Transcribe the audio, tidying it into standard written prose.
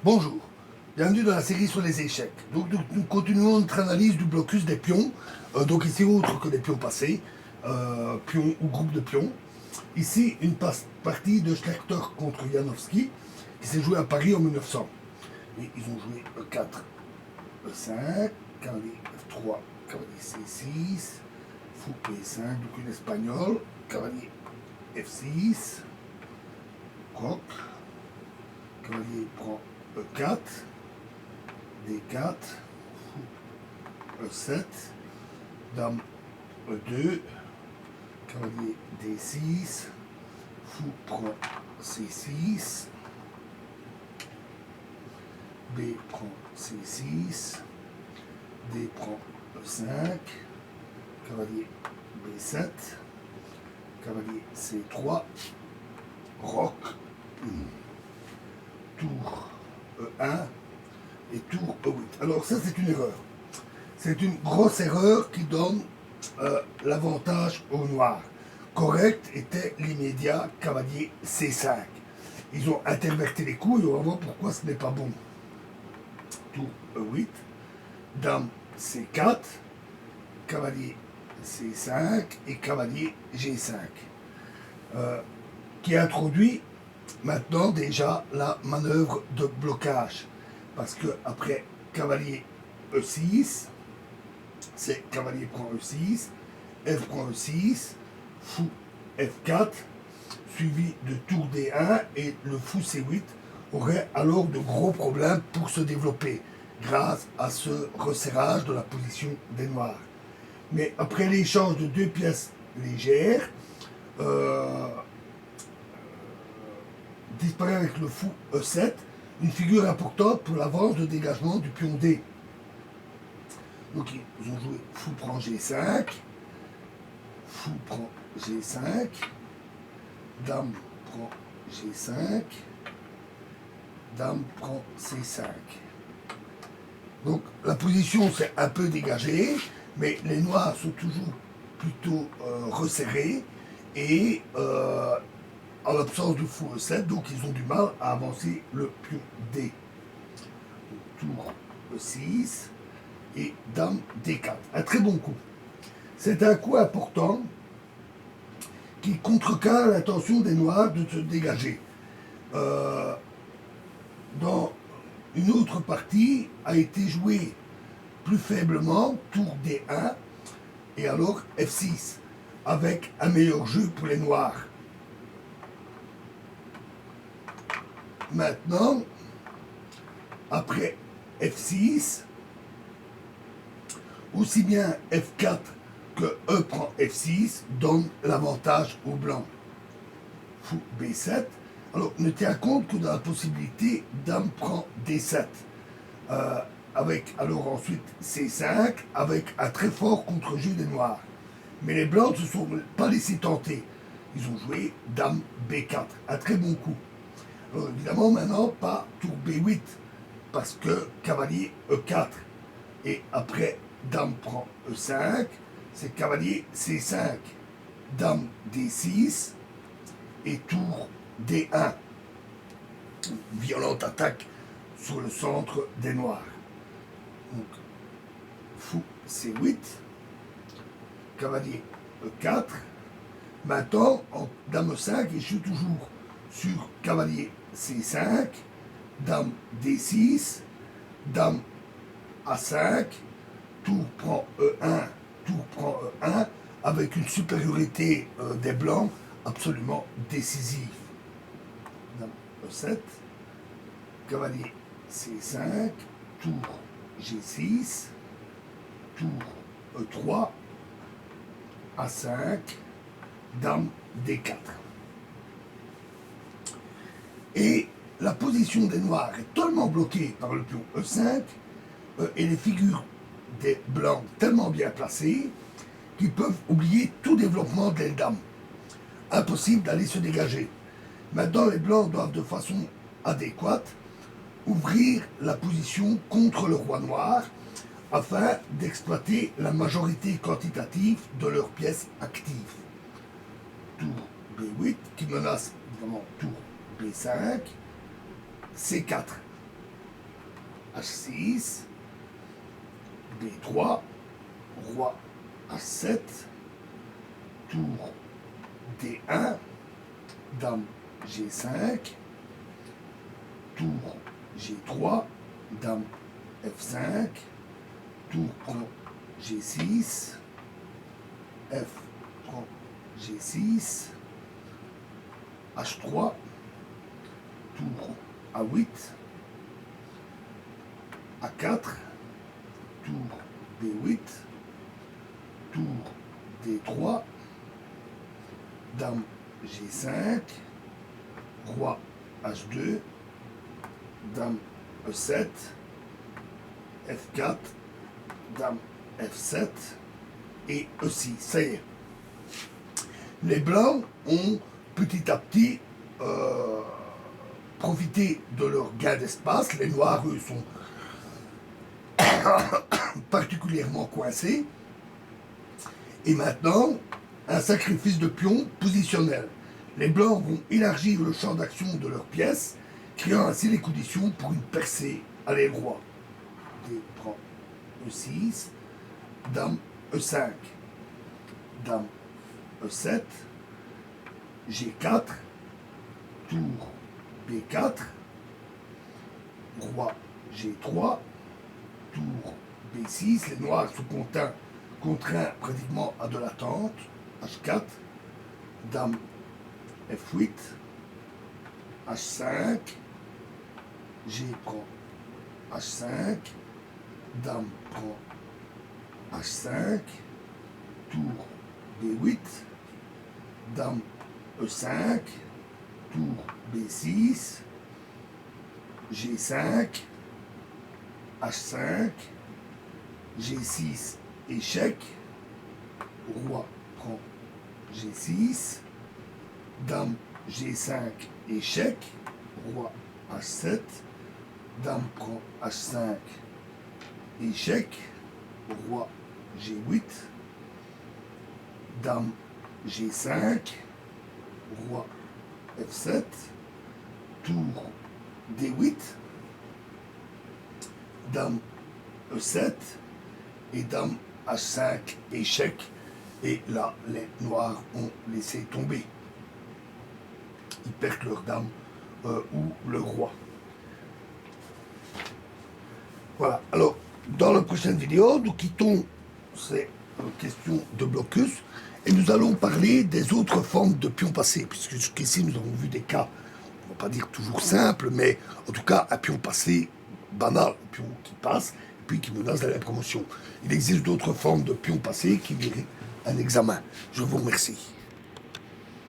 Bonjour, bienvenue dans la série sur les échecs. Donc nous continuons notre analyse du blocus des pions. Donc ici autre que des pions passés, pions ou groupes de pions. Ici une partie de Schlechter contre Janowski qui s'est jouée à Paris en 1900. Et ils ont joué E4, E5, cavalier F3, cavalier C6, fou P5, donc une espagnole, cavalier F6, roc, cavalier prend E4, D4, fou E7, dame E2, cavalier D6, fou prend C6, B prend C6, D prend E5, cavalier B7, cavalier C3, roc, tour E1 et tour E8. Alors ça c'est une erreur. C'est une grosse erreur qui donne l'avantage au noir. Correct était l'immédiat cavalier C5. Ils ont interverti les coups et on va voir pourquoi ce n'est pas bon. Tour E8, dame C4, cavalier C5 et cavalier G5. Qui introduit maintenant déjà la manœuvre de blocage. Parce que après cavalier E6, c'est cavalier prend E6, F prend E6, fou F4, suivi de tour D1 et le fou C8 aurait alors de gros problèmes pour se développer grâce à ce resserrage de la position des noirs. Mais après l'échange de deux pièces légères, disparaît avec le fou E7, une figure importante pour l'avance de dégagement du pion D. Donc ils ont joué fou prend G5, fou prend G5, dame prend G5, dame prend C5. Donc la position s'est un peu dégagée, mais les noirs sont toujours plutôt resserrés et en l'absence de fou E7, donc ils ont du mal à avancer le pion D. Donc, tour E6 et dame D4. Un très bon coup. C'est un coup important qui contrecarre l'intention des noirs de se dégager. Dans une autre partie a été jouée plus faiblement, tour D1 et alors F6, avec un meilleur jeu pour les noirs. Maintenant, après F6, aussi bien F4 que E prend F6 donne l'avantage aux blancs. Fou B7. Alors, ne tient compte que de la possibilité dame prend D7. Avec alors ensuite C5, avec un très fort contre-jeu des noirs. Mais les blancs ne se sont pas laissés tenter. Ils ont joué dame B4. Un très bon coup. Alors évidemment, maintenant, pas tour B8, parce que cavalier E4. Et après, dame prend E5, c'est cavalier C5, dame D6 et tour D1. Violente attaque sur le centre des noirs. Donc, fou C8, cavalier E4. Maintenant, en dame E5, et je suis toujours sur cavalier C5, dame D6, dame A5, tour prend E1, tour prend E1, avec une supériorité des blancs absolument décisive. Dame E7, cavalier C5, tour G6, tour E3, A5, dame D4. Et la position des noirs est tellement bloquée par le pion E5 et les figures des blancs tellement bien placées qu'ils peuvent oublier tout développement de l'aile dame. Impossible d'aller se dégager. Maintenant, les blancs doivent de façon adéquate ouvrir la position contre le roi noir afin d'exploiter la majorité quantitative de leurs pièces actives. Tour B8 qui menace évidemment tour B5, C4. H6, B3, roi H7, tour D1, dame G5, tour G3, dame F5, tour prend G6, F prend G6, H3, tour A8, A4, tour B8, tour D3, dame G5, roi H2, dame E7, F4, dame F7 et E6. Ça y est. Les blancs ont petit à petit profité de leur gain d'espace. Les noirs, eux, sont particulièrement coincés. Et maintenant, un sacrifice de pion positionnel. Les blancs vont élargir le champ d'action de leurs pièces, créant ainsi les conditions pour une percée à l'aile roi. D prend E6, dame E5, dame E7, G4, tour B4, roi G3, tour B6, les noirs sont contraints pratiquement à de l'attente, H4, dame F8, H5, G prend H5, dame prend H5, tour B8, dame E5, tour B6, G5, H5, G6, échec, roi prend G6, dame G5, échec, roi H7, dame prend H5, échec, roi G8, dame G5, roi F7, tour D8, dame E7 et dame H5, échec. Et là, les noirs ont laissé tomber. Ils perdent leur dame ou leur roi. Voilà. Alors, dans la prochaine vidéo, nous quittons ces questions de blocus et nous allons parler des autres formes de pions passés, puisque jusqu'ici, nous avons vu des cas, on ne va pas dire toujours simples, mais en tout cas, un pion passé banal, un pion qui passe, puis qui menace d'aller à la promotion. Il existe d'autres formes de pions passés qui méritent un examen. Je vous remercie.